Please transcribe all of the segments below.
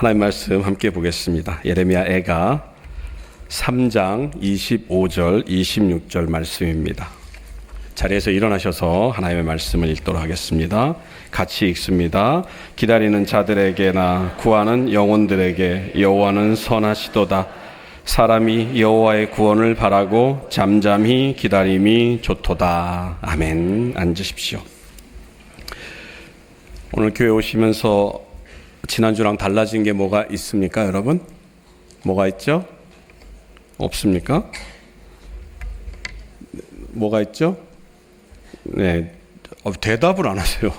하나님 말씀 함께 보겠습니다. 예레미야 애가 3장 25절 26절 말씀입니다. 자리에서 일어나셔서 하나님의 말씀을 읽도록 하겠습니다. 같이 읽습니다. 기다리는 자들에게나 구하는 영혼들에게 여호와는 선하시도다. 사람이 여호와의 구원을 바라고 잠잠히 기다림이 좋도다. 아멘. 앉으십시오. 오늘 교회 오시면서 지난주랑 달라진 게 뭐가 있습니까, 여러분? 뭐가 있죠? 없습니까? 뭐가 있죠? 네, 대답을 안 하세요.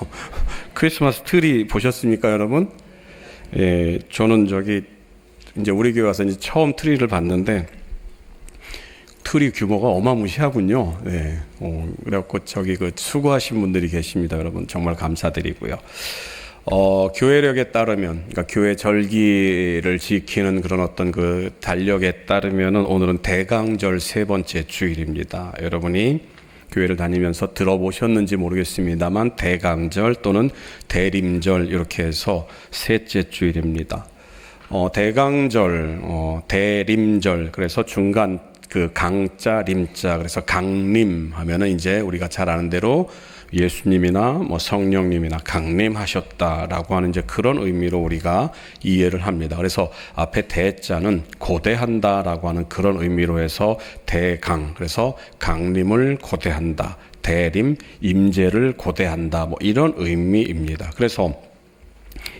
크리스마스 트리 보셨습니까, 여러분? 예, 저는 이제 우리 교회 와서 이제 처음 트리를 봤는데 트리 규모가 어마무시하군요. 네, 그래갖고 수고하신 분들이 계십니다, 여러분. 정말 감사드리고요. 교회력에 따르면, 그러니까 교회 절기를 지키는 그런 어떤 그 달력에 따르면은 오늘은 대강절 세 번째 주일입니다. 여러분이 교회를 다니면서 들어보셨는지 모르겠습니다만 대강절 또는 대림절 이렇게 해서 셋째 주일입니다. 대강절, 대림절, 그래서 중간 그 강자, 림자, 그래서 강림 하면은 이제 우리가 잘 아는 대로 예수님이나 뭐 성령님이나 강림하셨다라고 하는 이제 그런 의미로 우리가 이해를 합니다. 그래서 앞에 대자는 고대한다라고 하는 그런 의미로 해서 대강, 그래서 강림을 고대한다. 대림, 임재를 고대한다. 뭐 이런 의미입니다. 그래서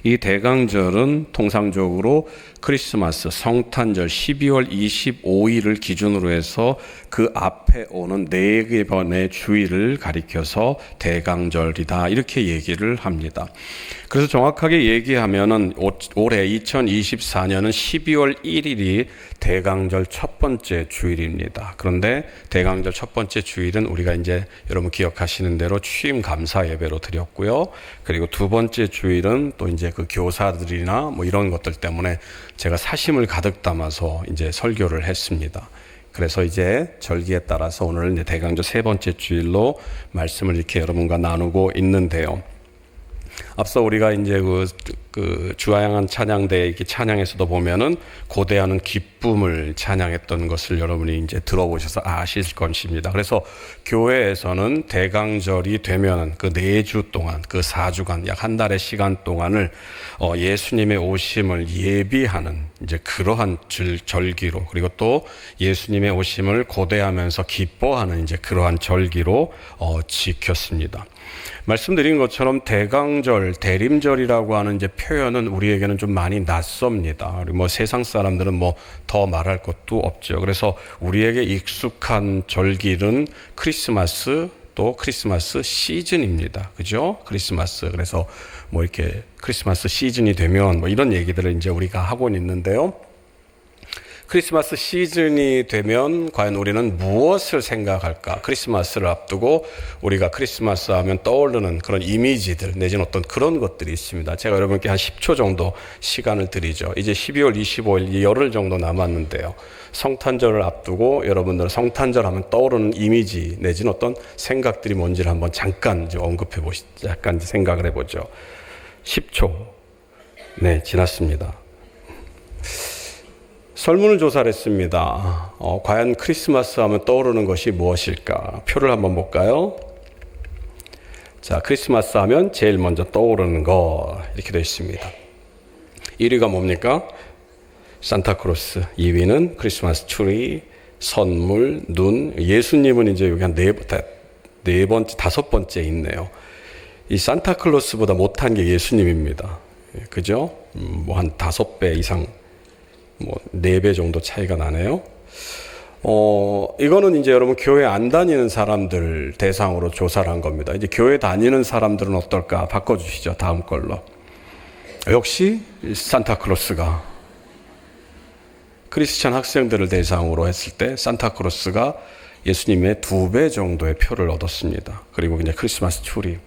이 대강절은 통상적으로 크리스마스, 성탄절 12월 25일을 기준으로 해서 그 앞에 오는 4번의 주일을 가리켜서 대강절이다 이렇게 얘기를 합니다. 그래서 정확하게 얘기하면은 올해 2024년은 12월 1일이 대강절 첫 번째 주일입니다. 그런데 대강절 첫 번째 주일은 우리가 이제 여러분 기억하시는 대로 취임 감사 예배로 드렸고요. 그리고 두 번째 주일은 또 이제 그 교사들이나 뭐 이런 것들 때문에 제가 사심을 가득 담아서 이제 설교를 했습니다. 그래서 이제 절기에 따라서 오늘 이제 대강절 세 번째 주일로 말씀을 이렇게 여러분과 나누고 있는데요. 앞서 우리가 이제 그 주야향한 찬양대 이렇게 찬양에서도 보면은 고대하는 기쁨을 찬양했던 것을 여러분이 이제 들어보셔서 아실 것입니다. 그래서 교회에서는 대강절이 되면은 그 4주 동안, 그 4주간, 약 한 달의 시간 동안을 예수님의 오심을 예비하는 이제 그러한 절기로, 그리고 또 예수님의 오심을 고대하면서 기뻐하는 이제 그러한 절기로 지켰습니다. 말씀드린 것처럼 대강절, 대림절이라고 하는 이제 표현은 우리에게는 좀 많이 낯섭니다. 그리고 뭐 세상 사람들은 뭐 더 말할 것도 없죠. 그래서 우리에게 익숙한 절기는 크리스마스, 또 크리스마스 시즌입니다. 그죠? 크리스마스. 그래서 뭐 이렇게 크리스마스 시즌이 되면 뭐 이런 얘기들을 이제 우리가 하고 있는데요. 크리스마스 시즌이 되면 과연 우리는 무엇을 생각할까? 크리스마스를 앞두고 우리가 크리스마스 하면 떠오르는 그런 이미지들 내지는 어떤 그런 것들이 있습니다. 제가 여러분께 한 10초 정도 시간을 드리죠. 이제 12월 25일, 열흘 정도 남았는데요. 성탄절을 앞두고 여러분들 성탄절 하면 떠오르는 이미지 내지는 어떤 생각들이 뭔지를 한번 잠깐 이제 언급해 보시죠. 약간 생각을 해보죠. 10초. 네, 지났습니다. 설문을 조사를 했습니다. 과연 크리스마스 하면 떠오르는 것이 무엇일까? 표를 한번 볼까요? 자, 크리스마스 하면 제일 먼저 떠오르는 거 이렇게 되어 있습니다. 1위가 뭡니까? 산타크로스. 2위는 크리스마스 트리, 선물, 눈. 예수님은 이제 여기 한 네 번째, 5번째 있네요. 이 산타클로스보다 못한 게 예수님입니다. 그죠? 뭐 한 5배 이상, 뭐 4배 정도 차이가 나네요. 이거는 이제 여러분 교회 안 다니는 사람들 대상으로 조사를 한 겁니다. 이제 교회 다니는 사람들은 어떨까? 바꿔주시죠. 다음 걸로. 역시 산타클로스가, 크리스찬 학생들을 대상으로 했을 때 산타클로스가 예수님의 2배 정도의 표를 얻었습니다. 그리고 이제 크리스마스 트리.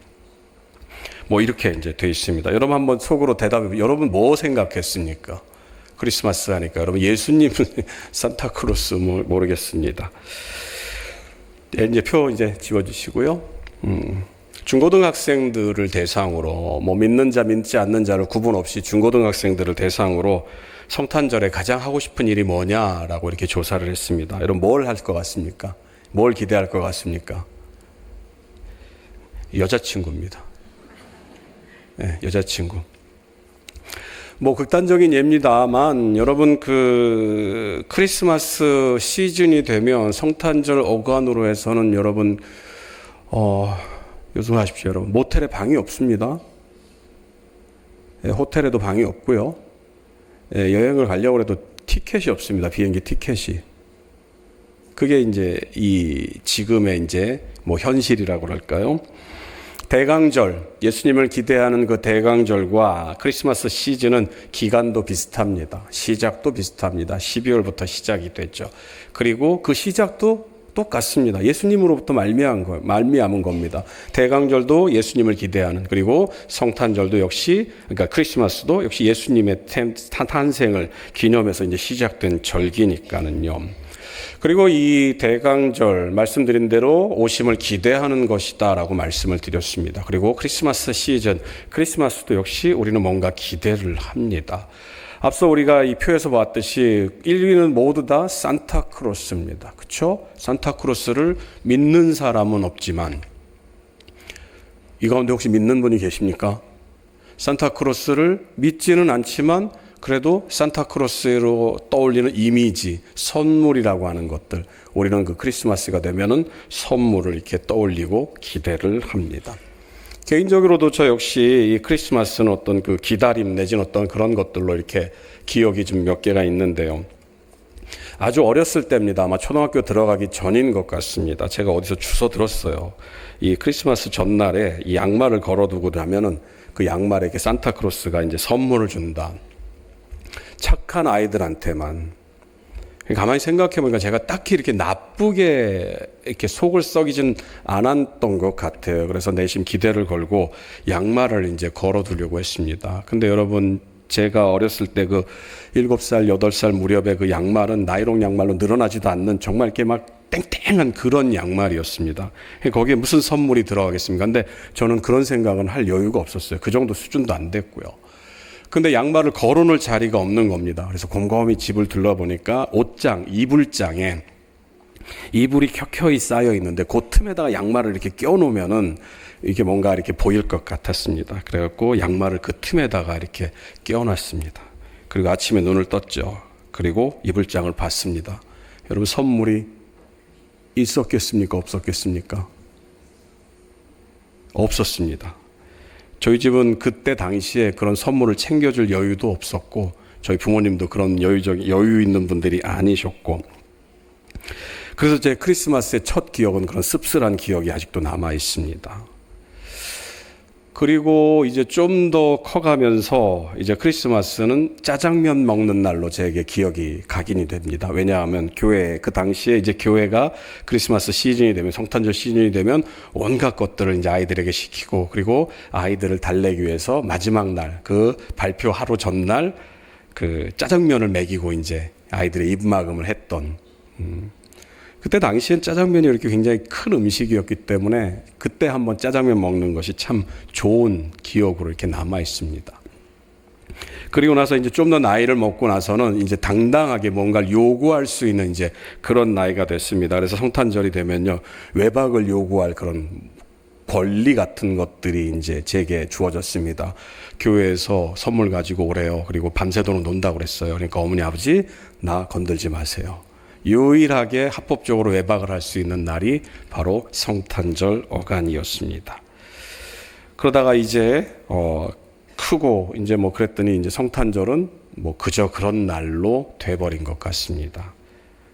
뭐 이렇게 이제 돼 있습니다. 여러분 한번 속으로 대답해. 여러분 뭐 생각했습니까? 크리스마스 하니까 여러분 예수님은 산타크로스 모르겠습니다. 네, 이제 표 이제 지워주시고요. 중고등학생들을 대상으로 뭐 믿는 자 믿지 않는 자를 구분 없이 중고등학생들을 대상으로 성탄절에 가장 하고 싶은 일이 뭐냐라고 이렇게 조사를 했습니다. 여러분 뭘 할 것 같습니까? 뭘 기대할 것 같습니까? 여자친구입니다. 네, 여자친구. 뭐 극단적인 예입니다만 여러분 그 크리스마스 시즌이 되면 성탄절 어간으로 해서는 여러분 요즘하십시오 여러분 모텔에 방이 없습니다. 예, 호텔에도 방이 없고요. 예, 여행을 가려고 해도 티켓이 없습니다. 비행기 티켓이. 그게 이제 지금의 이제 뭐 현실이라고 할까요? 대강절, 예수님을 기대하는 그 대강절과 크리스마스 시즌은 기간도 비슷합니다. 시작도 비슷합니다. 12월부터 시작이 됐죠. 그리고 그 시작도 똑같습니다. 예수님으로부터 말미암은 겁니다. 대강절도 예수님을 기대하는, 그리고 성탄절도 역시, 그러니까 크리스마스도 역시 예수님의 탄생을 기념해서 이제 시작된 절기니까는요. 그리고 이 대강절 말씀드린 대로 오심을 기대하는 것이다라고 말씀을 드렸습니다. 그리고 크리스마스 시즌, 크리스마스도 역시 우리는 뭔가 기대를 합니다. 앞서 우리가 이 표에서 봤듯이 1위는 모두 다 산타크로스입니다. 그렇죠? 산타크로스를 믿는 사람은 없지만 이 가운데 혹시 믿는 분이 계십니까? 산타크로스를 믿지는 않지만 그래도 산타크로스로 떠올리는 이미지, 선물이라고 하는 것들, 우리는 그 크리스마스가 되면은 선물을 이렇게 떠올리고 기대를 합니다. 개인적으로도 저 역시 이 크리스마스는 어떤 그 기다림 내지는 어떤 그런 것들로 이렇게 기억이 좀 몇 개가 있는데요. 아주 어렸을 때입니다. 아마 초등학교 들어가기 전인 것 같습니다. 제가 어디서 주워 들었어요. 이 크리스마스 전날에 이 양말을 걸어두고 나면은 그 양말에게 산타크로스가 이제 선물을 준다. 착한 아이들한테만. 가만히 생각해보니까 제가 딱히 이렇게 나쁘게 이렇게 속을 썩이진 않았던 것 같아요. 그래서 내심 기대를 걸고 양말을 이제 걸어두려고 했습니다. 근데 여러분, 제가 어렸을 때 그 7살, 8살 무렵에 그 양말은 나이롱 양말로 늘어나지도 않는 정말 이렇게 막 땡땡한 그런 양말이었습니다. 거기에 무슨 선물이 들어가겠습니까? 근데 저는 그런 생각은 할 여유가 없었어요. 그 정도 수준도 안 됐고요. 근데 양말을 걸어놓을 자리가 없는 겁니다. 그래서 곰곰이 집을 둘러보니까 옷장, 이불장에 이불이 켜켜이 쌓여 있는데 그 틈에다가 양말을 이렇게 껴놓으면은 이게 뭔가 이렇게 보일 것 같았습니다. 그래갖고 양말을 그 틈에다가 이렇게 껴놨습니다. 그리고 아침에 눈을 떴죠. 그리고 이불장을 봤습니다. 여러분, 선물이 있었겠습니까? 없었겠습니까? 없었습니다. 저희 집은 그때 당시에 그런 선물을 챙겨줄 여유도 없었고 저희 부모님도 그런 여유 있는 분들이 아니셨고, 그래서 제 크리스마스의 첫 기억은 그런 씁쓸한 기억이 아직도 남아 있습니다. 그리고 이제 좀 더 커가면서 이제 크리스마스는 짜장면 먹는 날로 제게 기억이 각인이 됩니다. 왜냐하면 그 당시에 이제 교회가 크리스마스 시즌이 되면, 성탄절 시즌이 되면 온갖 것들을 이제 아이들에게 시키고, 그리고 아이들을 달래기 위해서 마지막 날, 그 발표 하루 전날 그 짜장면을 먹이고 이제 아이들의 입막음을 했던, 그때 당시엔 짜장면이 이렇게 굉장히 큰 음식이었기 때문에 그때 한번 짜장면 먹는 것이 참 좋은 기억으로 이렇게 남아 있습니다. 그리고 나서 이제 좀 더 나이를 먹고 나서는 이제 당당하게 뭔가를 요구할 수 있는 이제 그런 나이가 됐습니다. 그래서 성탄절이 되면요, 외박을 요구할 그런 권리 같은 것들이 이제 제게 주어졌습니다. 교회에서 선물 가지고 오래요. 그리고 밤새도록 논다고 그랬어요. 그러니까 어머니, 아버지, 나 건들지 마세요. 유일하게 합법적으로 외박을 할 수 있는 날이 바로 성탄절 어간이었습니다. 그러다가 이제 크고 이제 뭐 그랬더니 이제 성탄절은 뭐 그저 그런 날로 돼버린 것 같습니다.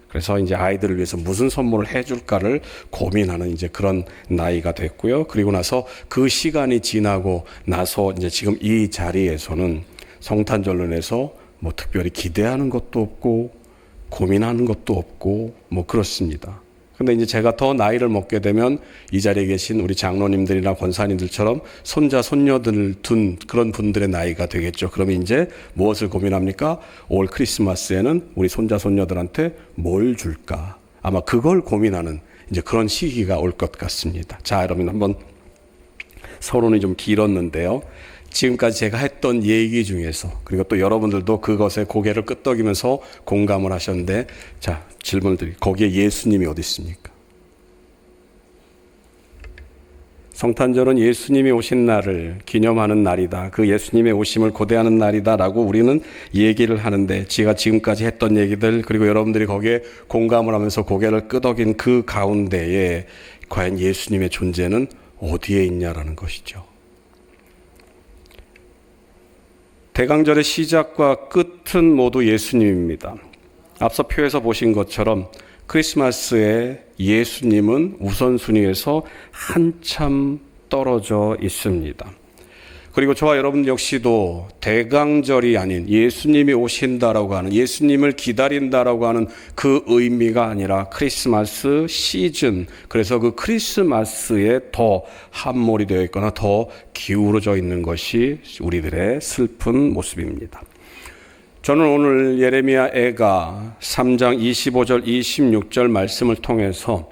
그래서 이제 아이들을 위해서 무슨 선물을 해줄까를 고민하는 이제 그런 나이가 됐고요. 그리고 나서 그 시간이 지나고 나서 이제 지금 이 자리에서는 성탄절로 인해서 뭐 특별히 기대하는 것도 없고 고민하는 것도 없고 뭐 그렇습니다. 근데 이제 제가 더 나이를 먹게 되면 이 자리에 계신 우리 장로님들이나 권사님들처럼 손자, 손녀들을 둔 그런 분들의 나이가 되겠죠. 그러면 이제 무엇을 고민합니까? 올 크리스마스에는 우리 손자, 손녀들한테 뭘 줄까? 아마 그걸 고민하는 이제 그런 시기가 올 것 같습니다. 자, 여러분 한번 서론이 좀 길었는데요. 지금까지 제가 했던 얘기 중에서, 그리고 또 여러분들도 그것에 고개를 끄덕이면서 공감을 하셨는데, 자, 질문을 드릴게요. 거기에 예수님이 어디 있습니까? 성탄절은 예수님이 오신 날을 기념하는 날이다. 그 예수님의 오심을 고대하는 날이다 라고 우리는 얘기를 하는데, 제가 지금까지 했던 얘기들, 그리고 여러분들이 거기에 공감을 하면서 고개를 끄덕인 그 가운데에 과연 예수님의 존재는 어디에 있냐라는 것이죠. 대강절의 시작과 끝은 모두 예수님입니다. 앞서 표에서 보신 것처럼 크리스마스에 예수님은 우선순위에서 한참 떨어져 있습니다. 그리고 저와 여러분 역시도 대강절이 아닌 예수님이 오신다라고 하는, 예수님을 기다린다라고 하는 그 의미가 아니라 크리스마스 시즌, 그래서 그 크리스마스에 더 함몰이 되어 있거나 더 기울어져 있는 것이 우리들의 슬픈 모습입니다. 저는 오늘 예레미야 애가 3장 25절 26절 말씀을 통해서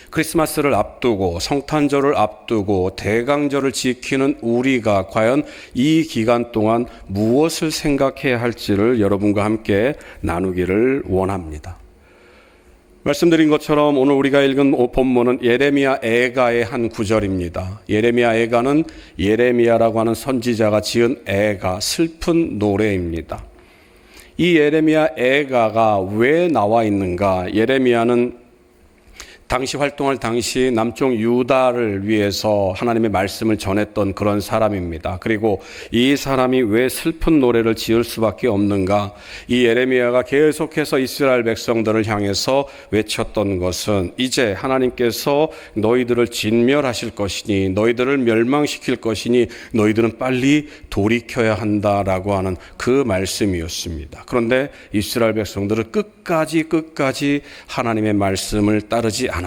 크리스마스를 앞두고 성탄절을 앞두고 대강절을 지키는 우리가 과연 이 기간 동안 무엇을 생각해야 할지를 여러분과 함께 나누기를 원합니다. 말씀드린 것처럼 오늘 우리가 읽은 본문은 예레미야 애가의 한 구절입니다. 예레미야 애가는 예레미야라고 하는 선지자가 지은 애가, 슬픈 노래입니다. 이 예레미야 애가가 왜 나와 있는가? 예레미야는 당시 활동할 당시 남쪽 유다를 위해서 하나님의 말씀을 전했던 그런 사람입니다. 그리고 이 사람이 왜 슬픈 노래를 지을 수밖에 없는가? 이 예레미야가 계속해서 이스라엘 백성들을 향해서 외쳤던 것은 이제 하나님께서 너희들을 진멸하실 것이니, 너희들을 멸망시킬 것이니 너희들은 빨리 돌이켜야 한다라고 하는 그 말씀이었습니다. 그런데 이스라엘 백성들은 끝까지 하나님의 말씀을 따르지 않았고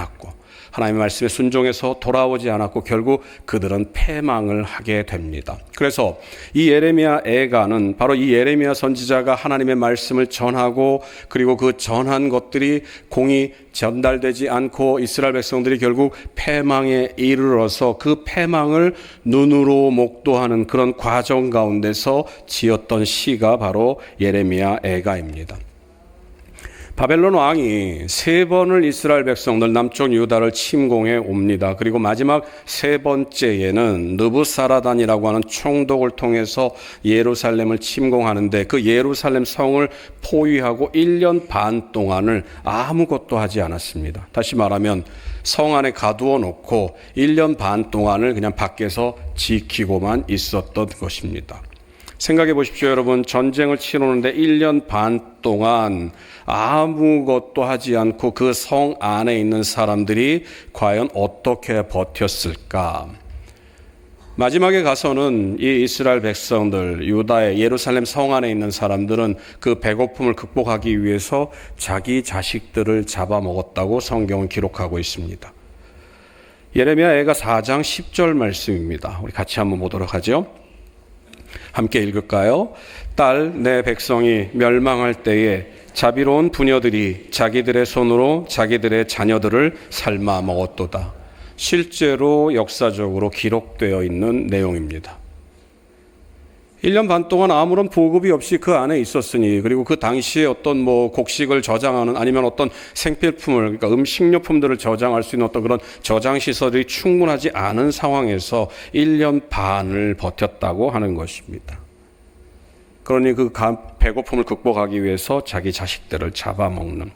하나님의 말씀에 순종해서 돌아오지 않았고 결국 그들은 패망을 하게 됩니다. 그래서 이 예레미야 애가는 바로 이 예레미야 선지자가 하나님의 말씀을 전하고 그리고 그 전한 것들이 공이 전달되지 않고 이스라엘 백성들이 결국 패망에 이르러서 그 패망을 눈으로 목도하는 그런 과정 가운데서 지었던 시가 바로 예레미야 애가입니다. 바벨론 왕이 3번을 이스라엘 백성들 남쪽 유다를 침공해 옵니다. 그리고 마지막 3번째에는 느부사라단이라고 하는 총독을 통해서 예루살렘을 침공하는데 그 예루살렘 성을 포위하고 1년 반 동안을 아무것도 하지 않았습니다. 다시 말하면 성 안에 가두어 놓고 1년 반 동안을 그냥 밖에서 지키고만 있었던 것입니다. 생각해 보십시오, 여러분. 전쟁을 치르는데 1년 반 동안 아무것도 하지 않고 그 성 안에 있는 사람들이 과연 어떻게 버텼을까? 마지막에 가서는 이 이스라엘 백성들, 유다의 예루살렘 성 안에 있는 사람들은 그 배고픔을 극복하기 위해서 자기 자식들을 잡아먹었다고 성경은 기록하고 있습니다. 예레미야 애가 4장 10절 말씀입니다. 우리 같이 한번 보도록 하죠. 함께 읽을까요? 딸, 내 백성이 멸망할 때에 자비로운 부녀들이 자기들의 손으로 자기들의 자녀들을 삶아 먹었도다. 실제로 역사적으로 기록되어 있는 내용입니다. 1년 반 동안 아무런 보급이 없이 그 안에 있었으니, 그리고 그 당시에 어떤 곡식을 저장하는 아니면 어떤 생필품을, 그러니까 음식료품들을 저장할 수 있는 어떤 그런 저장 시설이 충분하지 않은 상황에서 1년 반을 버텼다고 하는 것입니다. 그러니 그 배고픔을 극복하기 위해서 자기 자식들을 잡아먹는,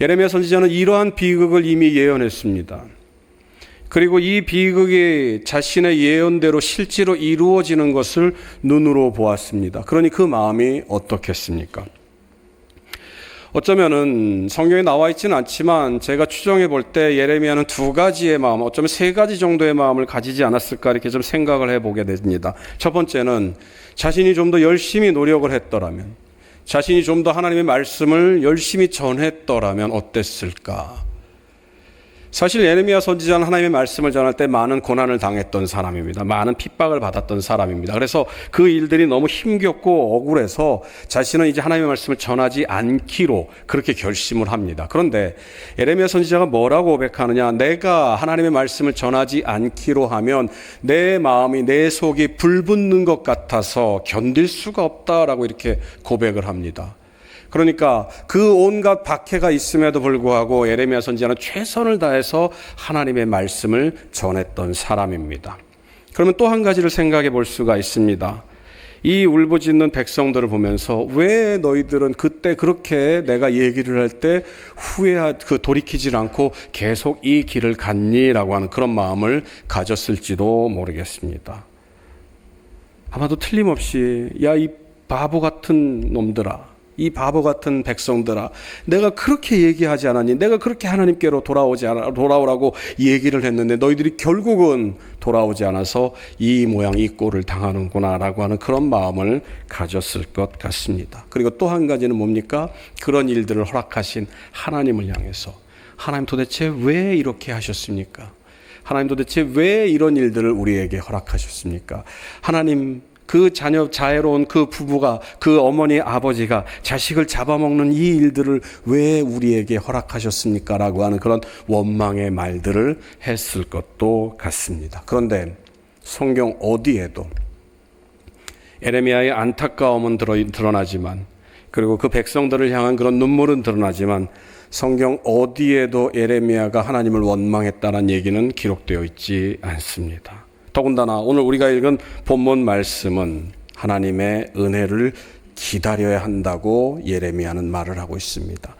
예레미야 선지자는 이러한 비극을 이미 예언했습니다. 그리고 이 비극이 자신의 예언대로 실제로 이루어지는 것을 눈으로 보았습니다. 그러니 그 마음이 어떻겠습니까? 어쩌면은 성경에 나와 있지는 않지만 제가 추정해 볼 때 예레미야는 2가지의 마음, 어쩌면 3가지 정도의 마음을 가지지 않았을까 이렇게 좀 생각을 해보게 됩니다. 첫 번째는 자신이 좀 더 열심히 노력을 했더라면, 자신이 좀 더 하나님의 말씀을 열심히 전했더라면 어땠을까? 사실 예레미야 선지자는 하나님의 말씀을 전할 때 많은 고난을 당했던 사람입니다. 많은 핍박을 받았던 사람입니다. 그래서 그 일들이 너무 힘겹고 억울해서 자신은 이제 하나님의 말씀을 전하지 않기로 그렇게 결심을 합니다. 그런데 예레미야 선지자가 뭐라고 고백하느냐? 내가 하나님의 말씀을 전하지 않기로 하면 내 마음이, 내 속이 불붙는 것 같아서 견딜 수가 없다라고 이렇게 고백을 합니다. 그러니까 그 온갖 박해가 있음에도 불구하고 예레미야 선지자는 최선을 다해서 하나님의 말씀을 전했던 사람입니다. 그러면 또 한 가지를 생각해 볼 수가 있습니다. 이 울부짖는 백성들을 보면서 왜 너희들은 그때 그렇게 내가 얘기를 할 때 돌이키질 않고 계속 이 길을 갔니라고 하는 그런 마음을 가졌을지도 모르겠습니다. 아마도 틀림없이 야, 이 바보 같은 놈들아, 이 바보 같은 백성들아, 내가 그렇게 얘기하지 않았니? 내가 그렇게 하나님께로 돌아오라고 얘기를 했는데 너희들이 결국은 돌아오지 않아서 이 모양 이 꼴을 당하는구나 라고 하는 그런 마음을 가졌을 것 같습니다. 그리고 또 한 가지는 뭡니까? 그런 일들을 허락하신 하나님을 향해서 하나님 도대체 왜 이렇게 하셨습니까? 하나님 도대체 왜 이런 일들을 우리에게 허락하셨습니까? 하나님, 그 자애로운 그 부부가, 그 어머니 아버지가 자식을 잡아먹는 이 일들을 왜 우리에게 허락하셨습니까? 라고 하는 그런 원망의 말들을 했을 것도 같습니다. 그런데 성경 어디에도 예레미야의 안타까움은 드러나지만, 그리고 그 백성들을 향한 그런 눈물은 드러나지만, 성경 어디에도 예레미야가 하나님을 원망했다는 얘기는 기록되어 있지 않습니다. 더군다나 오늘 우리가 읽은 본문 말씀은 하나님의 은혜를 기다려야 한다고 예레미야는 말을 하고 있습니다.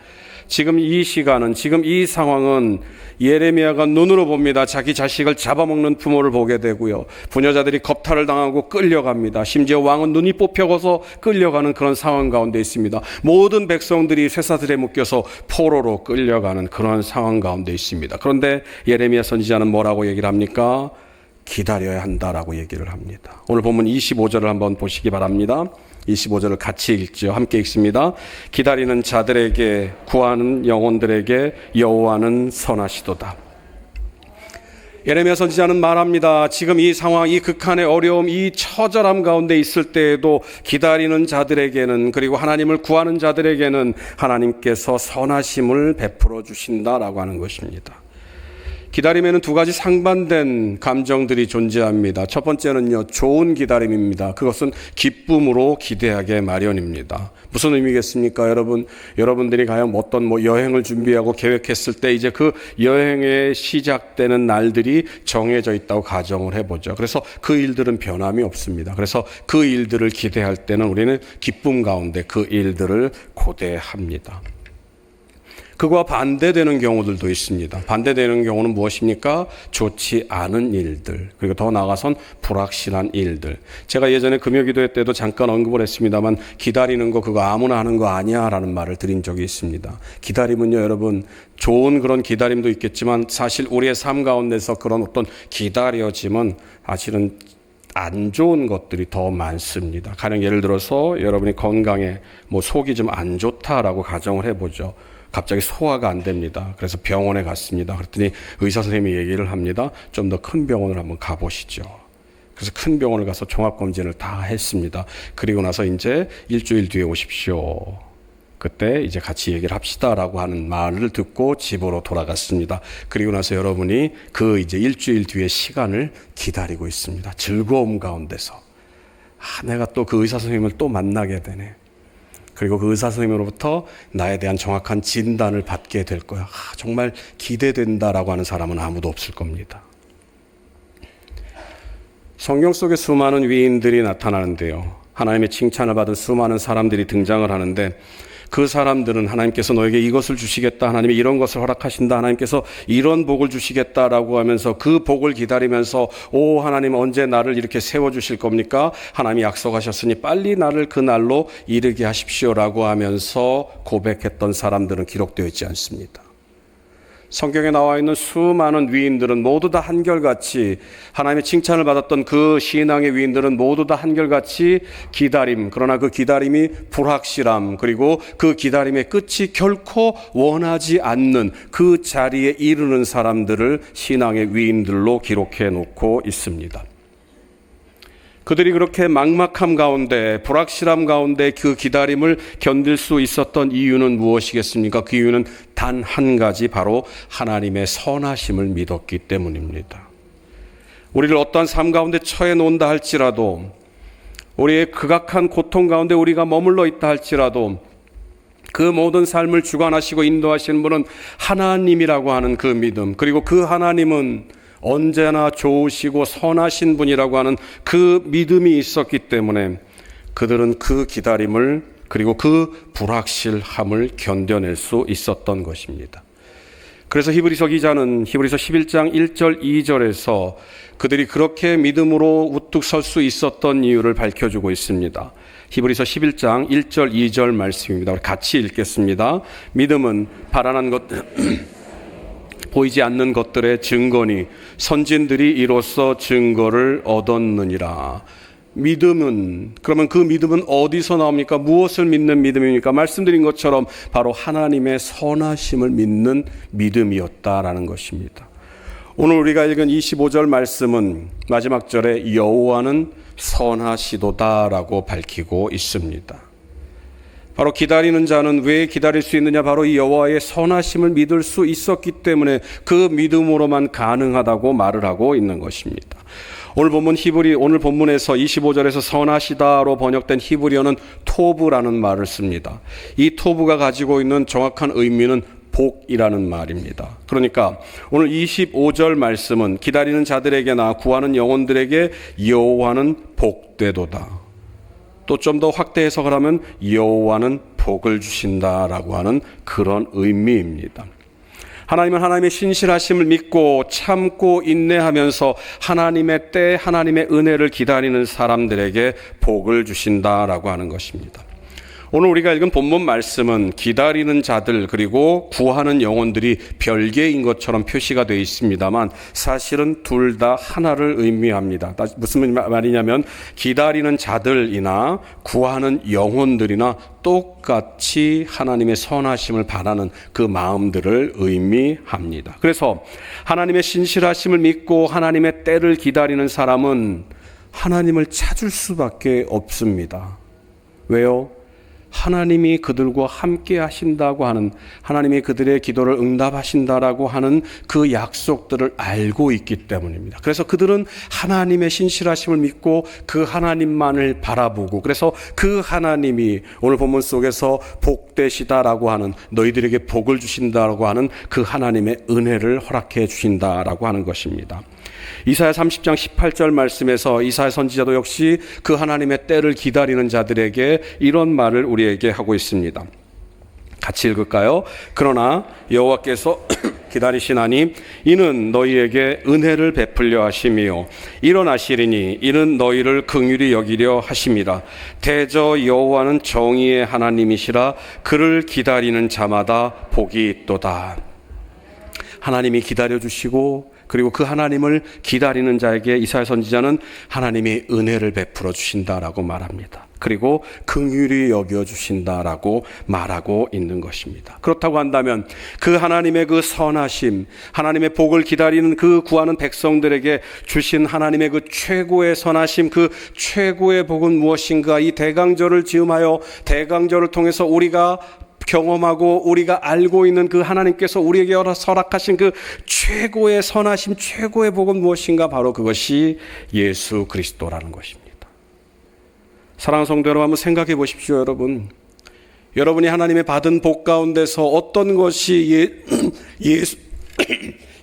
지금 이 시간은, 지금 이 상황은 예레미야가 눈으로 봅니다. 자기 자식을 잡아먹는 부모를 보게 되고요. 부녀자들이 겁탈을 당하고 끌려갑니다. 심지어 왕은 눈이 뽑혀서 끌려가는 그런 상황 가운데 있습니다. 모든 백성들이 쇠사슬에 묶여서 포로로 끌려가는 그런 상황 가운데 있습니다. 그런데 예레미야 선지자는 뭐라고 얘기를 합니까? 기다려야 한다라고 얘기를 합니다. 오늘 본문 25절을 한번 보시기 바랍니다. 25절을 같이 읽죠. 함께 읽습니다. 기다리는 자들에게, 구하는 영혼들에게 여호와는 선하시도다. 예레미야 선지자는 말합니다. 지금 이 상황, 이 극한의 어려움, 이 처절함 가운데 있을 때에도 기다리는 자들에게는, 그리고 하나님을 구하는 자들에게는 하나님께서 선하심을 베풀어 주신다라고 하는 것입니다. 기다림에는 두 가지 상반된 감정들이 존재합니다. 첫 번째는요, 좋은 기다림입니다. 그것은 기쁨으로 기대하게 마련입니다. 무슨 의미겠습니까, 여러분? 여러분들이 과연 어떤 여행을 준비하고 계획했을 때 이제 그 여행에 시작되는 날들이 정해져 있다고 가정을 해보죠. 그래서 그 일들은 변함이 없습니다. 그래서 그 일들을 기대할 때는 우리는 기쁨 가운데 그 일들을 고대합니다. 그거와 반대되는 경우들도 있습니다. 반대되는 경우는 무엇입니까? 좋지 않은 일들, 그리고 더 나아가선 불확실한 일들. 제가 예전에 금요기도회 때도 잠깐 언급을 했습니다만, 기다리는 거 그거 아무나 하는 거 아니야 라는 말을 드린 적이 있습니다. 기다림은요, 여러분, 좋은 그런 기다림도 있겠지만 사실 우리의 삶 가운데서 그런 어떤 기다려짐은 사실은 안 좋은 것들이 더 많습니다. 가령 예를 들어서 여러분이 건강에 속이 좀 안 좋다라고 가정을 해보죠. 갑자기 소화가 안 됩니다. 그래서 병원에 갔습니다. 그랬더니 의사 선생님이 얘기를 합니다. 좀 더 큰 병원을 한번 가보시죠. 그래서 큰 병원을 가서 종합검진을 다 했습니다. 그리고 나서 이제 일주일 뒤에 오십시오. 그때 이제 같이 얘기를 합시다라고 하는 말을 듣고 집으로 돌아갔습니다. 그리고 나서 여러분이 그 이제 일주일 뒤의 시간을 기다리고 있습니다. 즐거움 가운데서. 내가 또 그 의사 선생님을 또 만나게 되네. 그리고 그 의사 선생님으로부터 나에 대한 정확한 진단을 받게 될 거야. 정말 기대된다라고 하는 사람은 아무도 없을 겁니다. 성경 속에 수많은 위인들이 나타나는데요. 하나님의 칭찬을 받은 수많은 사람들이 등장을 하는데, 그 사람들은 하나님께서 너에게 이것을 주시겠다, 하나님이 이런 것을 허락하신다, 하나님께서 이런 복을 주시겠다라고 하면서 그 복을 기다리면서, 오 하나님 언제 나를 이렇게 세워주실 겁니까? 하나님이 약속하셨으니 빨리 나를 그 날로 이르게 하십시오라고 하면서 고백했던 사람들은 기록되어 있지 않습니다. 성경에 나와 있는 수많은 위인들은 모두 다 한결같이 하나님의 칭찬을 받았던 그 신앙의 위인들은 모두 다 한결같이 기다림, 그러나 그 기다림이 불확실함, 그리고 그 기다림의 끝이 결코 원하지 않는 그 자리에 이르는 사람들을 신앙의 위인들로 기록해 놓고 있습니다. 그들이 그렇게 막막함 가운데, 불확실함 가운데 그 기다림을 견딜 수 있었던 이유는 무엇이겠습니까? 그 이유는 단 한 가지, 바로 하나님의 선하심을 믿었기 때문입니다. 우리를 어떠한 삶 가운데 처해 놓는다 할지라도, 우리의 극악한 고통 가운데 우리가 머물러 있다 할지라도, 그 모든 삶을 주관하시고 인도하시는 분은 하나님이라고 하는 그 믿음, 그리고 그 하나님은 언제나 좋으시고 선하신 분이라고 하는 그 믿음이 있었기 때문에 그들은 그 기다림을, 그리고 그 불확실함을 견뎌낼 수 있었던 것입니다. 그래서 히브리서 기자는 히브리서 11장 1절 2절에서 그들이 그렇게 믿음으로 우뚝 설 수 있었던 이유를 밝혀주고 있습니다. 히브리서 11장 1절 2절 말씀입니다. 우리 같이 읽겠습니다. 믿음은 바라는 것 보이지 않는 것들의 증거니 선진들이 이로써 증거를 얻었느니라. 믿음은, 그러면 그 믿음은 어디서 나옵니까? 무엇을 믿는 믿음입니까? 말씀드린 것처럼 바로 하나님의 선하심을 믿는 믿음이었다라는 것입니다. 오늘 우리가 읽은 25절 말씀은 마지막 절에 여호와는 선하시도다라고 밝히고 있습니다. 바로 기다리는 자는 왜 기다릴 수 있느냐? 바로 이 여호와의 선하심을 믿을 수 있었기 때문에 그 믿음으로만 가능하다고 말을 하고 있는 것입니다. 오늘 본문에서 25절에서 선하시다로 번역된 히브리어는 토브라는 말을 씁니다. 이 토브가 가지고 있는 정확한 의미는 복이라는 말입니다. 그러니까 오늘 25절 말씀은 기다리는 자들에게나 구하는 영혼들에게 여호와는 복되도다. 또 좀 더 확대 해석을 하면 여호와는 복을 주신다라고 하는 그런 의미입니다. 하나님은 하나님의 신실하심을 믿고 참고 인내하면서 하나님의 때, 하나님의 은혜를 기다리는 사람들에게 복을 주신다라고 하는 것입니다. 오늘 우리가 읽은 본문 말씀은 기다리는 자들, 그리고 구하는 영혼들이 별개인 것처럼 표시가 되어 있습니다만 사실은 둘 다 하나를 의미합니다. 무슨 말이냐면 기다리는 자들이나 구하는 영혼들이나 똑같이 하나님의 선하심을 바라는 그 마음들을 의미합니다. 그래서 하나님의 신실하심을 믿고 하나님의 때를 기다리는 사람은 하나님을 찾을 수밖에 없습니다. 왜요? 하나님이 그들과 함께 하신다고 하는, 하나님이 그들의 기도를 응답하신다라고 하는 그 약속들을 알고 있기 때문입니다. 그래서 그들은 하나님의 신실하심을 믿고 그 하나님만을 바라보고, 그래서 그 하나님이 오늘 본문 속에서 복되시다라고 하는, 너희들에게 복을 주신다라고 하는 그 하나님의 은혜를 허락해 주신다라고 하는 것입니다. 이사야 30장 18절 말씀에서 이사야 선지자도 역시 그 하나님의 때를 기다리는 자들에게 이런 말을 우리에게 하고 있습니다. 같이 읽을까요? 그러나 여호와께서 기다리시나니 이는 너희에게 은혜를 베풀려 하심이요 일어나시리니 이는 너희를 긍휼히 여기려 하심이라. 대저 여호와는 정의의 하나님이시라. 그를 기다리는 자마다 복이 있도다. 하나님이 기다려주시고, 그리고 그 하나님을 기다리는 자에게 이사야 선지자는 하나님이 은혜를 베풀어 주신다라고 말합니다. 그리고 긍휼히 여겨 주신다라고 말하고 있는 것입니다. 그렇다고 한다면 그 하나님의 그 선하심, 하나님의 복을 기다리는 그 구하는 백성들에게 주신 하나님의 그 최고의 선하심, 그 최고의 복은 무엇인가? 이 대강절을 즈음하여 대강절을 통해서 우리가 경험하고 우리가 알고 있는 그 하나님께서 우리에게 허락하신 그 최고의 선하심, 최고의 복은 무엇인가? 바로 그것이 예수 그리스도라는 것입니다. 사랑하는 성도 여러분, 한번 생각해 보십시오. 여러분이 하나님의 받은 복 가운데서 어떤 것이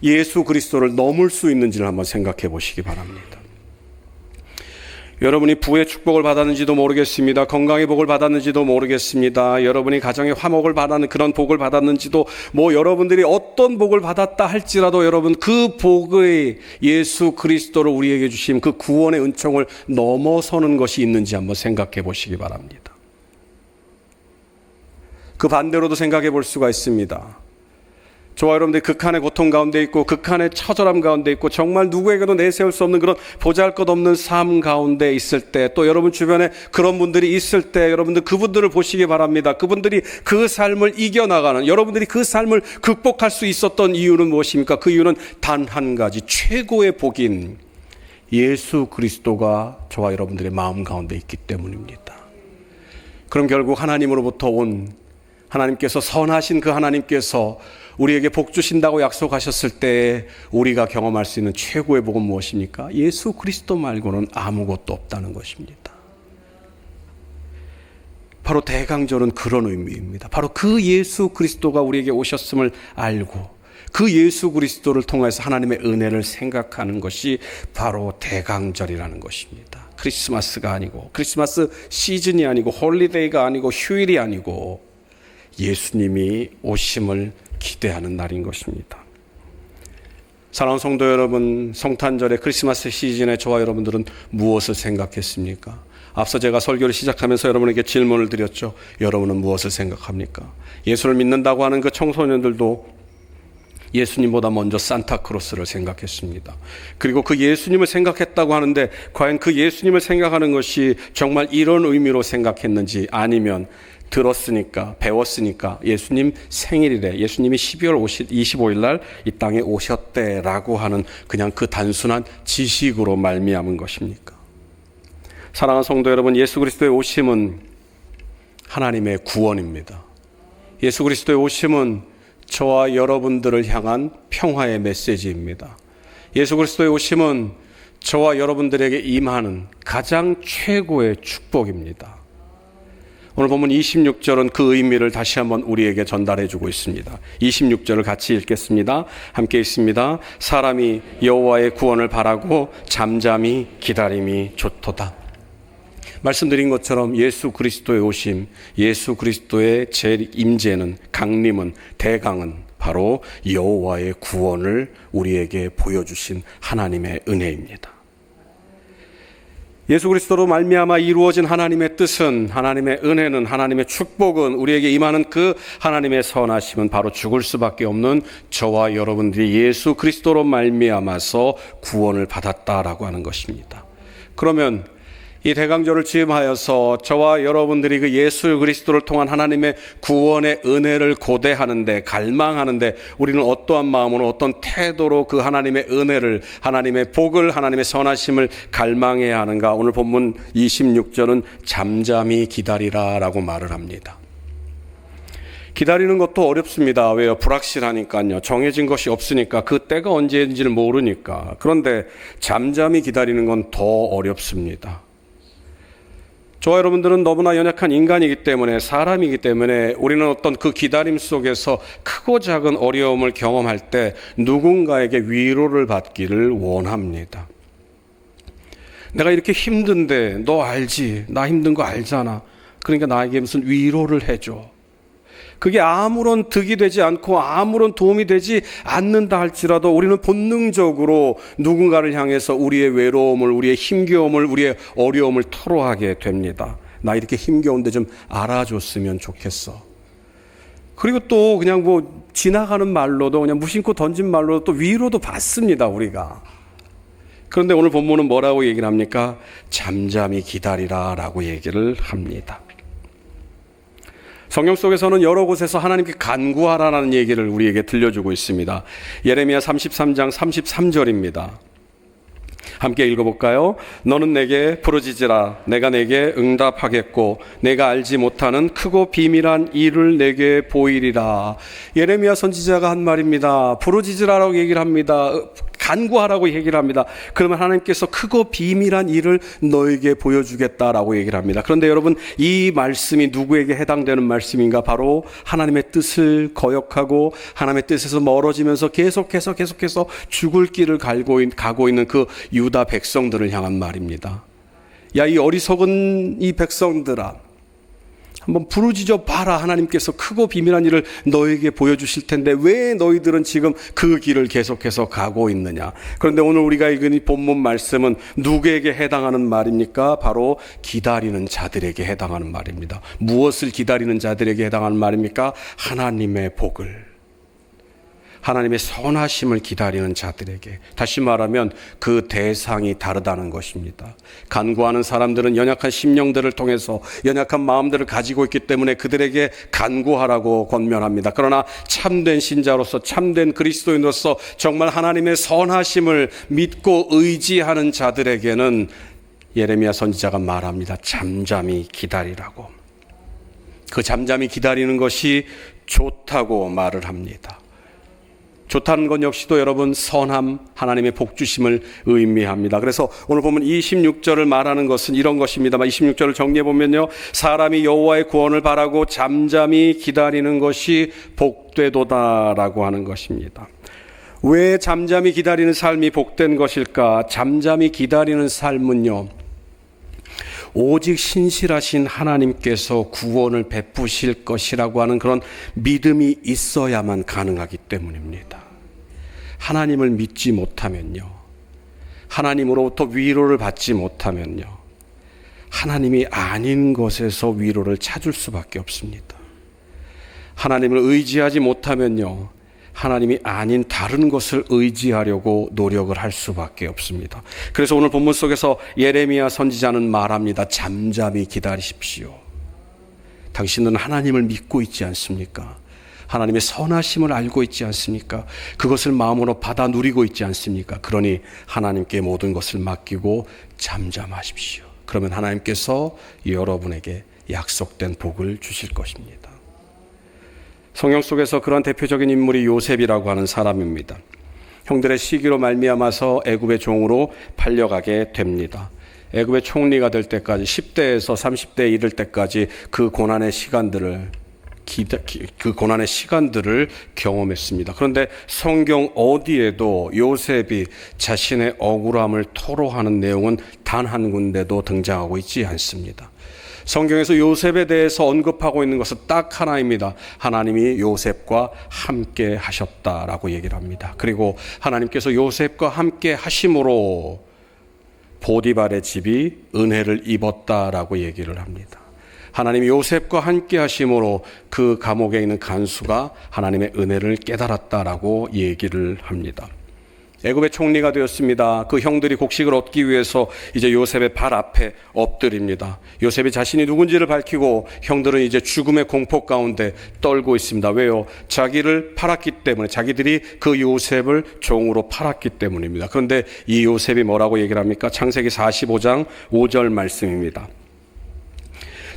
예수 그리스도를 넘을 수 있는지를 한번 생각해 보시기 바랍니다. 여러분이 부의 축복을 받았는지도 모르겠습니다. 건강의 복을 받았는지도 모르겠습니다. 여러분이 가정의 화목을 받았는 그런 복을 받았는지도, 여러분들이 어떤 복을 받았다 할지라도 여러분 그 복의 예수 그리스도를 우리에게 주신 그 구원의 은총을 넘어서는 것이 있는지 한번 생각해 보시기 바랍니다. 그 반대로도 생각해 볼 수가 있습니다. 저와 여러분들이 극한의 고통 가운데 있고 극한의 처절함 가운데 있고 정말 누구에게도 내세울 수 없는 그런 보잘것없는 삶 가운데 있을 때, 또 여러분 주변에 그런 분들이 있을 때 여러분들 그분들을 보시기 바랍니다. 그분들이 그 삶을 이겨나가는, 여러분들이 그 삶을 극복할 수 있었던 이유는 무엇입니까? 그 이유는 단 한 가지, 최고의 복인 예수 그리스도가 저와 여러분들의 마음 가운데 있기 때문입니다. 그럼 결국 하나님으로부터 온, 하나님께서 선하신 그 하나님께서 우리에게 복 주신다고 약속하셨을 때 우리가 경험할 수 있는 최고의 복은 무엇입니까? 예수 그리스도 말고는 아무것도 없다는 것입니다. 바로 대강절은 그런 의미입니다. 바로 그 예수 그리스도가 우리에게 오셨음을 알고 그 예수 그리스도를 통해서 하나님의 은혜를 생각하는 것이 바로 대강절이라는 것입니다. 크리스마스가 아니고, 크리스마스 시즌이 아니고, 홀리데이가 아니고, 휴일이 아니고 예수님이 오심을 기대하는 날인 것입니다. 사랑하는 성도 여러분, 성탄절의 크리스마스 시즌에 저와 여러분들은 무엇을 생각했습니까? 앞서 제가 설교를 시작하면서 여러분에게 질문을 드렸죠. 여러분은 무엇을 생각합니까? 예수를 믿는다고 하는 그 청소년들도 예수님보다 먼저 산타크로스를 생각했습니다. 그리고 그 예수님을 생각했다고 하는데 과연 그 예수님을 생각하는 것이 정말 이런 의미로 생각했는지, 아니면 들었으니까, 배웠으니까 예수님 생일이래, 예수님이 12월 25일 날 이 땅에 오셨대라고 하는 그냥 그 단순한 지식으로 말미암은 것입니까? 사랑하는 성도 여러분, 예수 그리스도의 오심은 하나님의 구원입니다. 예수 그리스도의 오심은 저와 여러분들을 향한 평화의 메시지입니다. 예수 그리스도의 오심은 저와 여러분들에게 임하는 가장 최고의 축복입니다. 오늘 본문 26절은 그 의미를 다시 한번 우리에게 전달해 주고 있습니다. 26절을 같이 읽겠습니다. 함께 읽습니다. 사람이 여호와의 구원을 바라고 잠잠히 기다림이 좋도다. 말씀드린 것처럼 예수 그리스도의 오심, 예수 그리스도의 임재는, 강림은, 대강은 바로 여호와의 구원을 우리에게 보여주신 하나님의 은혜입니다. 예수 그리스도로 말미암아 이루어진 하나님의 뜻은, 하나님의 은혜는, 하나님의 축복은, 우리에게 임하는 그 하나님의 선하심은 바로 죽을 수밖에 없는 저와 여러분들이 예수 그리스도로 말미암아서 구원을 받았다라고 하는 것입니다. 그러면 이 대강절을 즈음하여서 저와 여러분들이 그 예수 그리스도를 통한 하나님의 구원의 은혜를 고대하는데, 갈망하는데 우리는 어떠한 마음으로, 어떤 태도로 그 하나님의 은혜를, 하나님의 복을, 하나님의 선하심을 갈망해야 하는가? 오늘 본문 26절은 잠잠히 기다리라 라고 말을 합니다. 기다리는 것도 어렵습니다. 왜요? 불확실하니까요. 정해진 것이 없으니까, 그 때가 언제인지를 모르니까. 그런데 잠잠히 기다리는 건 더 어렵습니다. 저와 여러분들은 너무나 연약한 인간이기 때문에, 사람이기 때문에 우리는 어떤 그 기다림 속에서 크고 작은 어려움을 경험할 때 누군가에게 위로를 받기를 원합니다. 내가 이렇게 힘든데 너 알지? 나 힘든 거 알잖아. 그러니까 나에게 무슨 위로를 해줘. 그게 아무런 득이 되지 않고 아무런 도움이 되지 않는다 할지라도 우리는 본능적으로 누군가를 향해서 우리의 외로움을, 우리의 힘겨움을, 우리의 어려움을 토로하게 됩니다. 나 이렇게 힘겨운데 좀 알아줬으면 좋겠어. 그리고 또 그냥 뭐 지나가는 말로도, 그냥 무심코 던진 말로도 또 위로도 받습니다, 우리가. 그런데 오늘 본문은 뭐라고 얘기를 합니까? 잠잠히 기다리라 라고 얘기를 합니다. 성경 속에서는 여러 곳에서 하나님께 간구하라는 얘기를 우리에게 들려주고 있습니다. 예레미야 33장 33절입니다. 함께 읽어볼까요? 너는 내게 부르짖으라. 내가 내게 응답하겠고 내가 알지 못하는 크고 비밀한 일을 내게 보이리라. 예레미야 선지자가 한 말입니다. 부르짖으라라고 얘기를 합니다. 간구하라고 얘기를 합니다. 그러면 하나님께서 크고 비밀한 일을 너에게 보여주겠다라고 얘기를 합니다. 그런데 여러분, 이 말씀이 누구에게 해당되는 말씀인가? 바로 하나님의 뜻을 거역하고 하나님의 뜻에서 멀어지면서 계속해서 죽을 길을 가고 있는 그 유다 백성들을 향한 말입니다. 야, 이 어리석은 이 백성들아, 한번 부르짖어 봐라. 하나님께서 크고 비밀한 일을 너에게 보여주실 텐데 왜 너희들은 지금 그 길을 계속해서 가고 있느냐. 그런데 오늘 우리가 읽은 이 본문 말씀은 누구에게 해당하는 말입니까? 바로 기다리는 자들에게 해당하는 말입니다. 무엇을 기다리는 자들에게 해당하는 말입니까? 하나님의 복을. 하나님의 선하심을 기다리는 자들에게, 다시 말하면 그 대상이 다르다는 것입니다. 간구하는 사람들은 연약한 심령들을 통해서 연약한 마음들을 가지고 있기 때문에 그들에게 간구하라고 권면합니다. 그러나 참된 신자로서, 참된 그리스도인으로서 정말 하나님의 선하심을 믿고 의지하는 자들에게는 예레미야 선지자가 말합니다. 잠잠히 기다리라고. 그 잠잠히 기다리는 것이 좋다고 말을 합니다. 좋다는 건 역시도 여러분 선함, 하나님의 복주심을 의미합니다. 그래서 오늘 보면 26절을 말하는 것은 이런 것입니다. 26절을 정리해 보면요, 사람이 여호와의 구원을 바라고 잠잠히 기다리는 것이 복되도다라고 하는 것입니다. 왜 잠잠히 기다리는 삶이 복된 것일까? 잠잠히 기다리는 삶은요, 오직 신실하신 하나님께서 구원을 베푸실 것이라고 하는 그런 믿음이 있어야만 가능하기 때문입니다. 하나님을 믿지 못하면요, 하나님으로부터 위로를 받지 못하면요, 하나님이 아닌 것에서 위로를 찾을 수밖에 없습니다. 하나님을 의지하지 못하면요, 하나님이 아닌 다른 것을 의지하려고 노력을 할 수밖에 없습니다. 그래서 오늘 본문 속에서 예레미야 선지자는 말합니다. 잠잠히 기다리십시오. 당신은 하나님을 믿고 있지 않습니까? 하나님의 선하심을 알고 있지 않습니까? 그것을 마음으로 받아 누리고 있지 않습니까? 그러니 하나님께 모든 것을 맡기고 잠잠하십시오. 그러면 하나님께서 여러분에게 약속된 복을 주실 것입니다. 성경 속에서 그런 대표적인 인물이 요셉이라고 하는 사람입니다. 형들의 시기로 말미암아서 애굽의 종으로 팔려가게 됩니다. 애굽의 총리가 될 때까지, 10대에서 30대에 이를 때까지 그 고난의 시간들을 경험했습니다. 그런데 성경 어디에도 요셉이 자신의 억울함을 토로하는 내용은 단 한 군데도 등장하고 있지 않습니다. 성경에서 요셉에 대해서 언급하고 있는 것은 딱 하나입니다. 하나님이 요셉과 함께 하셨다라고 얘기를 합니다. 그리고 하나님께서 요셉과 함께 하심으로 보디발의 집이 은혜를 입었다라고 얘기를 합니다. 하나님이 요셉과 함께 하심으로 그 감옥에 있는 간수가 하나님의 은혜를 깨달았다라고 얘기를 합니다. 애굽의 총리가 되었습니다. 그 형들이 곡식을 얻기 위해서 이제 요셉의 발 앞에 엎드립니다. 요셉이 자신이 누군지를 밝히고 형들은 이제 죽음의 공포 가운데 떨고 있습니다. 왜요? 자기를 팔았기 때문에, 자기들이 그 요셉을 종으로 팔았기 때문입니다. 그런데 이 요셉이 뭐라고 얘기를 합니까? 창세기 45장 5절 말씀입니다.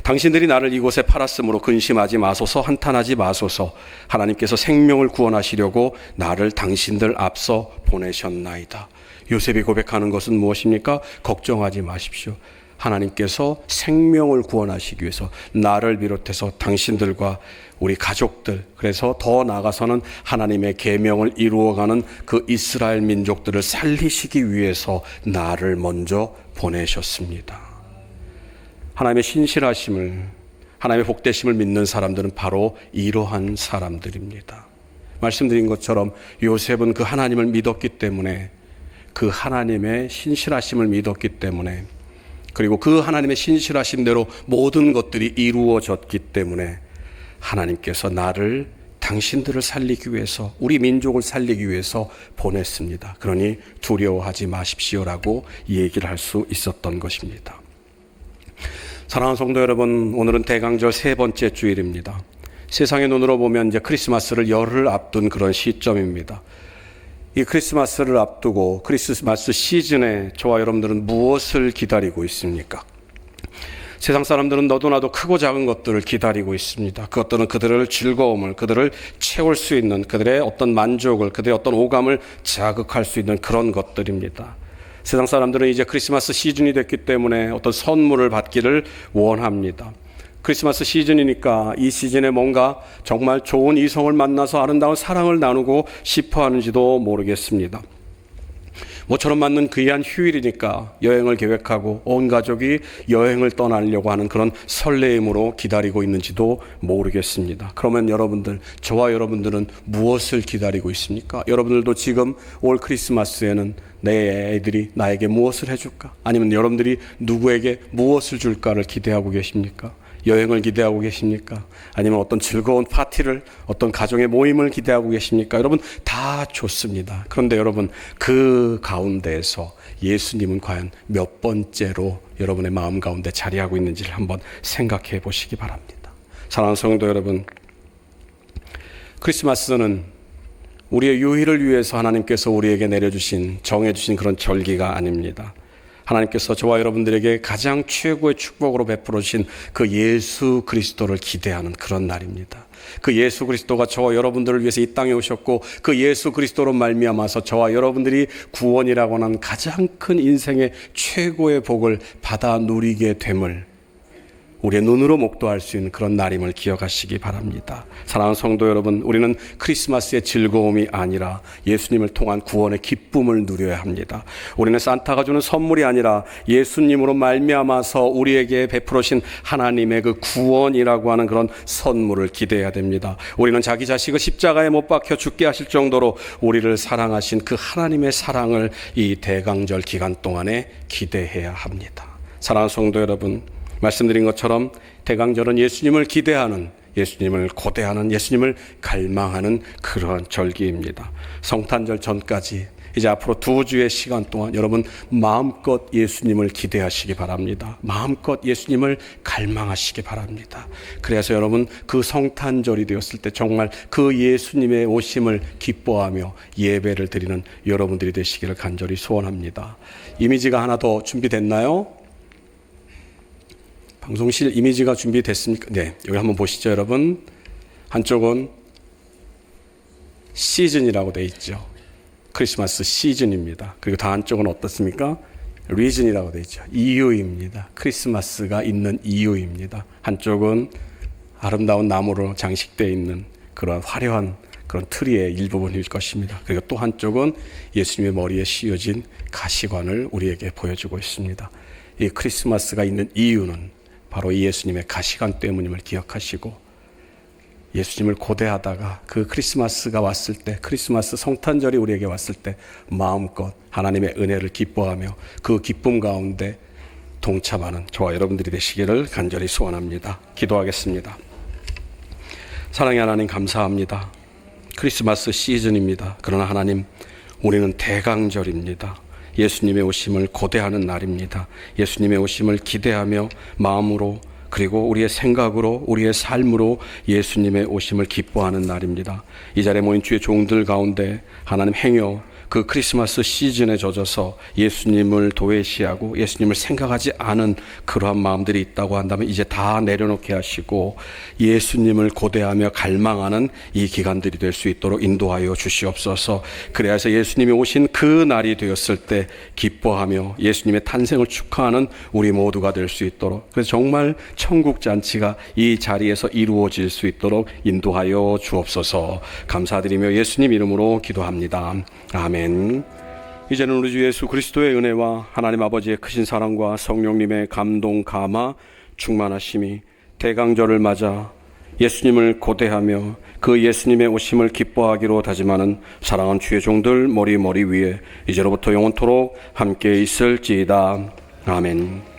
당신들이 나를 이곳에 팔았으므로 근심하지 마소서, 한탄하지 마소서. 하나님께서 생명을 구원하시려고 나를 당신들 앞서 보내셨나이다. 요셉이 고백하는 것은 무엇입니까? 걱정하지 마십시오. 하나님께서 생명을 구원하시기 위해서 나를 비롯해서 당신들과 우리 가족들, 그래서 더 나아가서는 하나님의 계명을 이루어가는 그 이스라엘 민족들을 살리시기 위해서 나를 먼저 보내셨습니다. 하나님의 신실하심을, 하나님의 복되심을 믿는 사람들은 바로 이러한 사람들입니다. 말씀드린 것처럼 요셉은 그 하나님을 믿었기 때문에, 그 하나님의 신실하심을 믿었기 때문에, 그리고 그 하나님의 신실하심대로 모든 것들이 이루어졌기 때문에 하나님께서 나를, 당신들을 살리기 위해서, 우리 민족을 살리기 위해서 보냈습니다. 그러니 두려워하지 마십시오라고 얘기를 할 수 있었던 것입니다. 사랑하는 성도 여러분, 오늘은 대강절 세 번째 주일입니다. 세상의 눈으로 보면 이제 크리스마스를 열흘 앞둔 그런 시점입니다. 이 크리스마스를 앞두고 크리스마스 시즌에 저와 여러분들은 무엇을 기다리고 있습니까? 세상 사람들은 너도 나도 크고 작은 것들을 기다리고 있습니다. 그것들은 그들의 즐거움을, 그들을 채울 수 있는, 그들의 어떤 만족을, 그들의 어떤 오감을 자극할 수 있는 그런 것들입니다. 세상 사람들은 이제 크리스마스 시즌이 됐기 때문에 어떤 선물을 받기를 원합니다. 크리스마스 시즌이니까 이 시즌에 뭔가 정말 좋은 이성을 만나서 아름다운 사랑을 나누고 싶어 하는지도 모르겠습니다. 모처럼 맞는 귀한 휴일이니까 여행을 계획하고 온 가족이 여행을 떠나려고 하는 그런 설레임으로 기다리고 있는지도 모르겠습니다. 그러면 여러분들, 저와 여러분들은 무엇을 기다리고 있습니까? 여러분들도 지금 올 크리스마스에는 내 애들이 나에게 무엇을 해줄까? 아니면 여러분들이 누구에게 무엇을 줄까를 기대하고 계십니까? 여행을 기대하고 계십니까? 아니면 어떤 즐거운 파티를, 어떤 가정의 모임을 기대하고 계십니까? 여러분, 다 좋습니다. 그런데 여러분, 그 가운데에서 예수님은 과연 몇 번째로 여러분의 마음 가운데 자리하고 있는지를 한번 생각해 보시기 바랍니다. 사랑하는 성도 여러분, 크리스마스는 우리의 유희를 위해서 하나님께서 우리에게 내려주신, 정해주신 그런 절기가 아닙니다. 하나님께서 저와 여러분들에게 가장 최고의 축복으로 베풀어 주신 그 예수 그리스도를 기대하는 그런 날입니다. 그 예수 그리스도가 저와 여러분들을 위해서 이 땅에 오셨고, 그 예수 그리스도로 말미암아서 저와 여러분들이 구원이라고 하는 가장 큰 인생의 최고의 복을 받아 누리게 됨을 우리의 눈으로 목도할 수 있는 그런 날임을 기억하시기 바랍니다. 사랑하는 성도 여러분, 우리는 크리스마스의 즐거움이 아니라 예수님을 통한 구원의 기쁨을 누려야 합니다. 우리는 산타가 주는 선물이 아니라 예수님으로 말미암아서 우리에게 베풀어신 하나님의 그 구원이라고 하는 그런 선물을 기대해야 됩니다. 우리는 자기 자식을 십자가에 못 박혀 죽게 하실 정도로 우리를 사랑하신 그 하나님의 사랑을 이 대강절 기간 동안에 기대해야 합니다. 사랑하는 성도 여러분, 말씀드린 것처럼 대강절은 예수님을 기대하는, 예수님을 고대하는, 예수님을 갈망하는 그러한 절기입니다. 성탄절 전까지 이제 앞으로 2주의 시간 동안 여러분 마음껏 예수님을 기대하시기 바랍니다. 마음껏 예수님을 갈망하시기 바랍니다. 그래서 여러분 그 성탄절이 되었을 때 정말 그 예수님의 오심을 기뻐하며 예배를 드리는 여러분들이 되시기를 간절히 소원합니다. 이미지가 하나 더 준비됐나요? 방송실 이미지가 준비됐습니까? 네, 여기 한번 보시죠, 여러분. 한쪽은 시즌이라고 되어 있죠. 크리스마스 시즌입니다. 그리고 다 한쪽은 어떻습니까? 리즌이라고 되어 있죠. 이유입니다. 크리스마스가 있는 이유입니다. 한쪽은 아름다운 나무로 장식되어 있는 그런 화려한 그런 트리의 일부분일 것입니다. 그리고 또 한쪽은 예수님의 머리에 씌워진 가시관을 우리에게 보여주고 있습니다. 이 크리스마스가 있는 이유는 바로 이 예수님의 가시관 때문임을 기억하시고, 예수님을 고대하다가 그 크리스마스가 왔을 때, 크리스마스 성탄절이 우리에게 왔을 때 마음껏 하나님의 은혜를 기뻐하며 그 기쁨 가운데 동참하는 저와 여러분들이 되시기를 간절히 소원합니다. 기도하겠습니다. 사랑의 하나님, 감사합니다. 크리스마스 시즌입니다. 그러나 하나님, 우리는 대강절입니다. 예수님의 오심을 고대하는 날입니다. 예수님의 오심을 기대하며 마음으로, 그리고 우리의 생각으로, 우리의 삶으로 예수님의 오심을 기뻐하는 날입니다. 이 자리에 모인 주의 종들 가운데 하나님 행여 그 크리스마스 시즌에 젖어서 예수님을 도외시하고 예수님을 생각하지 않은 그러한 마음들이 있다고 한다면 이제 다 내려놓게 하시고 예수님을 고대하며 갈망하는 이 기간들이 될 수 있도록 인도하여 주시옵소서. 그래서 예수님이 오신 그 날이 되었을 때 기뻐하며 예수님의 탄생을 축하하는 우리 모두가 될 수 있도록, 그래서 정말 천국 잔치가 이 자리에서 이루어질 수 있도록 인도하여 주옵소서. 감사드리며 예수님 이름으로 기도합니다. 아멘. 이제는 우리 주 예수 그리스도의 은혜와 하나님 아버지의 크신 사랑과 성령님의 감동 감화 충만하심이 대강절을 맞아 예수님을 고대하며 그 예수님의 오심을 기뻐하기로 다짐하는 사랑하는 주의 종들 머리 위에 이제로부터 영원토록 함께 있을지이다. 아멘.